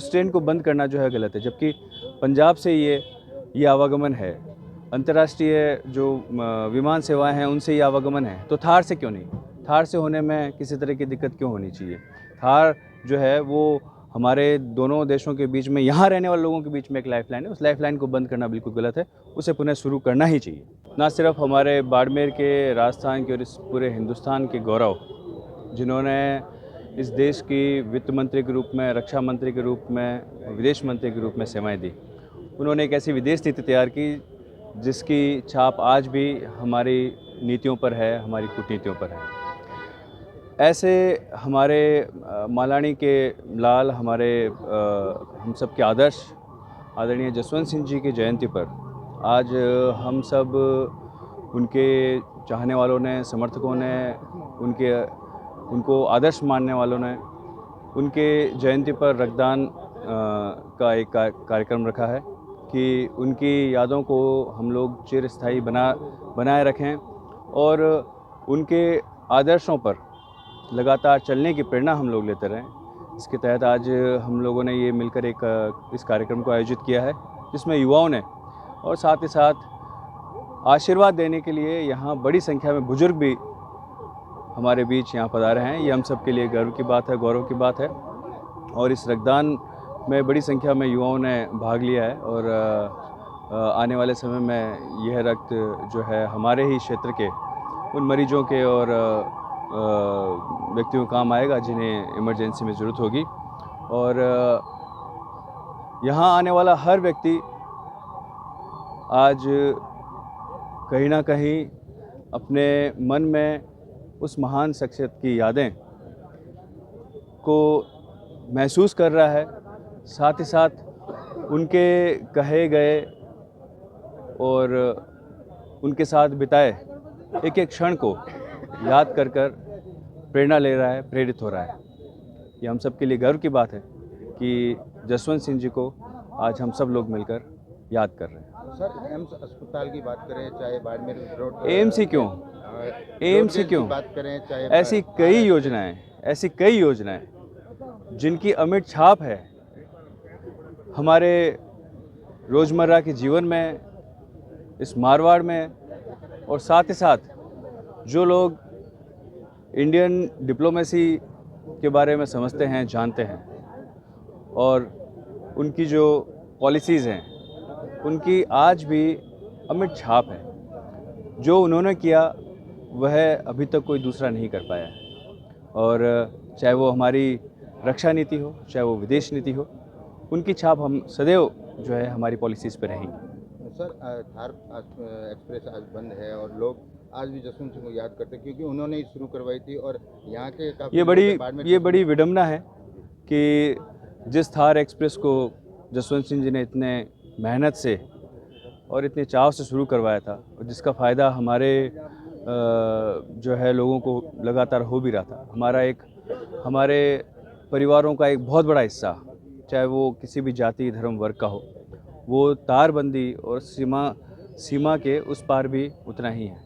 उस ट्रेन को बंद करना जो है गलत है। जबकि पंजाब से ये आवागमन है, अंतर्राष्ट्रीय जो विमान सेवाएं हैं उनसे ये आवागमन है, तो थार से क्यों नहीं? थार से होने में किसी तरह की दिक्कत क्यों होनी चाहिए? थार जो है वो हमारे दोनों देशों के बीच में, यहाँ रहने वाले लोगों के बीच में एक लाइफलाइन है। उस लाइफलाइन को बंद करना बिल्कुल गलत है, उसे पुनः शुरू करना ही चाहिए। ना सिर्फ हमारे बाड़मेर के, राजस्थान के और इस पूरे हिंदुस्तान के गौरव, जिन्होंने इस देश की वित्त मंत्री के रूप में, रक्षा मंत्री के रूप में, विदेश मंत्री के रूप में सेवाएं दी, उन्होंने एक ऐसी विदेश नीति तैयार की जिसकी छाप आज भी हमारी नीतियों पर है, हमारी कूटनीतियों पर है। ऐसे हमारे मालानी के लाल, हमारे हम सब के आदर्श आदरणीय जसवंत सिंह जी की जयंती पर आज हम सब उनके चाहने वालों ने, समर्थकों ने, उनको आदर्श मानने वालों ने उनके जयंती पर रक्तदान का एक कार्यक्रम रखा है कि उनकी यादों को हम लोग चिरस्थायी बनाए रखें और उनके आदर्शों पर लगातार चलने की प्रेरणा हम लोग लेते रहें। इसके तहत आज हम लोगों ने ये मिलकर इस कार्यक्रम को आयोजित किया है, जिसमें युवाओं ने और साथ ही साथ आशीर्वाद देने के लिए यहाँ बड़ी संख्या में बुजुर्ग भी हमारे बीच यहाँ पधारे हैं। ये हम सब के लिए गर्व की बात है, गौरव की बात है। और इस रक्तदान में बड़ी संख्या में युवाओं ने भाग लिया है और आने वाले समय में यह रक्त जो है हमारे ही क्षेत्र के उन मरीजों के और व्यक्तियों को काम आएगा जिन्हें इमरजेंसी में ज़रूरत होगी। और यहाँ आने वाला हर व्यक्ति आज कहीं ना कहीं अपने मन में उस महान शख्सियत की यादें को महसूस कर रहा है, साथ ही साथ उनके कहे गए और उनके साथ बिताए एक एक क्षण को याद कर प्रेरणा ले रहा है, प्रेरित हो रहा है। ये हम सब के लिए गर्व की बात है कि जसवंत सिंह जी को आज हम सब लोग मिलकर याद कर रहे हैं। सर, एम्स अस्पताल की बात करें, चाहे बाड़मेर रोड, एम्स ही क्यों, एम्स ही क्यों, बात करें, चाहे ऐसी कई योजनाएं जिनकी अमिट छाप है हमारे रोज़मर्रा के जीवन में, इस मारवाड़ में, और साथ ही साथ जो लोग इंडियन डिप्लोमेसी के बारे में समझते हैं, जानते हैं और उनकी जो पॉलिसीज़ हैं उनकी आज भी अमिट छाप है। जो उन्होंने किया वह अभी तक कोई दूसरा नहीं कर पाया है। और चाहे वो हमारी रक्षा नीति हो, चाहे वो विदेश नीति हो, उनकी छाप हम सदैव जो है हमारी पॉलिसीज़ पर रहेंगी। सर, थार एक्सप्रेस आज बंद है और लोग आज भी जसवंत सिंह को याद करते हैं क्योंकि उन्होंने ही शुरू करवाई थी और यहाँ के ये बड़ी विडम्बना है कि जिस थार एक्सप्रेस को जसवंत सिंह जी ने इतने मेहनत से और इतने चाव से शुरू करवाया था और जिसका फ़ायदा हमारे जो है लोगों को लगातार हो भी रहा था, हमारे परिवारों का एक बहुत बड़ा हिस्सा, चाहे वो किसी भी जाति, धर्म, वर्ग का हो, वो तारबंदी और सीमा के उस पार भी उतना ही है।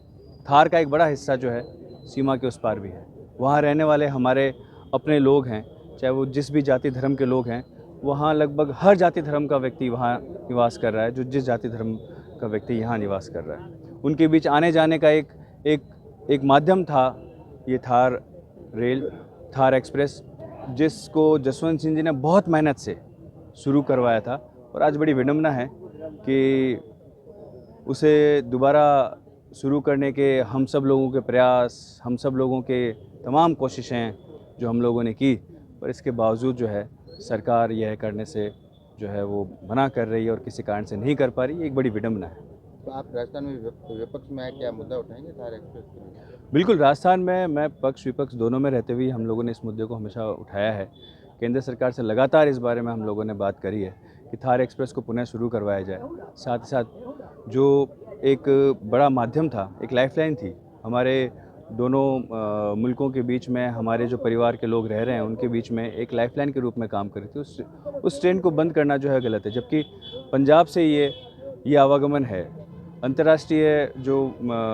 थार का एक बड़ा हिस्सा जो है सीमा के उस पार भी है। वहाँ रहने वाले हमारे अपने लोग हैं, चाहे वो जिस भी जाति धर्म के लोग हैं, वहाँ लगभग हर जाति धर्म का व्यक्ति वहाँ निवास कर रहा है, जो जिस जाति धर्म का व्यक्ति यहाँ निवास कर रहा है। उनके बीच आने जाने का एक माध्यम था ये थार एक्सप्रेस, जिसको जसवंत सिंह जी ने बहुत मेहनत से शुरू करवाया था। और आज बड़ी विडम्बना है कि उसे दोबारा शुरू करने के हम सब लोगों के प्रयास, हम सब लोगों के तमाम कोशिशें जो हम लोगों ने की, पर इसके बावजूद जो है सरकार यह करने से जो है वो मना कर रही है और किसी कारण से नहीं कर पा रही। एक बड़ी विडम्बना है। तो आप राजस्थान में विपक्ष में क्या मुद्दा उठाएंगे थार एक्सप्रेस के लिए? बिल्कुल, राजस्थान में मैं पक्ष विपक्ष दोनों में रहते हुए हम लोगों ने इस मुद्दे को हमेशा उठाया है। केंद्र सरकार से लगातार इस बारे में हम लोगों ने बात करी है कि थार एक्सप्रेस को पुनः शुरू करवाया जाए। साथ ही साथ जो एक बड़ा माध्यम था, एक लाइफलाइन थी हमारे दोनों मुल्कों के बीच में, हमारे जो परिवार के लोग रह रहे हैं उनके बीच में एक लाइफलाइन के रूप में काम कर रही थी, उस ट्रेन को बंद करना जो है गलत है। जबकि पंजाब से ये आवागमन है, अंतर्राष्ट्रीय जो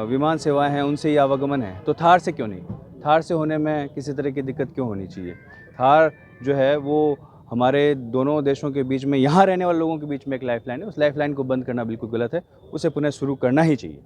विमान सेवाएं हैं उनसे ये आवागमन है, तो थार से क्यों नहीं? थार से होने में किसी तरह की दिक्कत क्यों होनी चाहिए? थार जो है वो हमारे दोनों देशों के बीच में यहाँ रहने वाले लोगों के बीच में एक लाइफलाइन है, उस लाइफलाइन को बंद करना बिल्कुल गलत है, उसे पुनः शुरू करना ही चाहिए।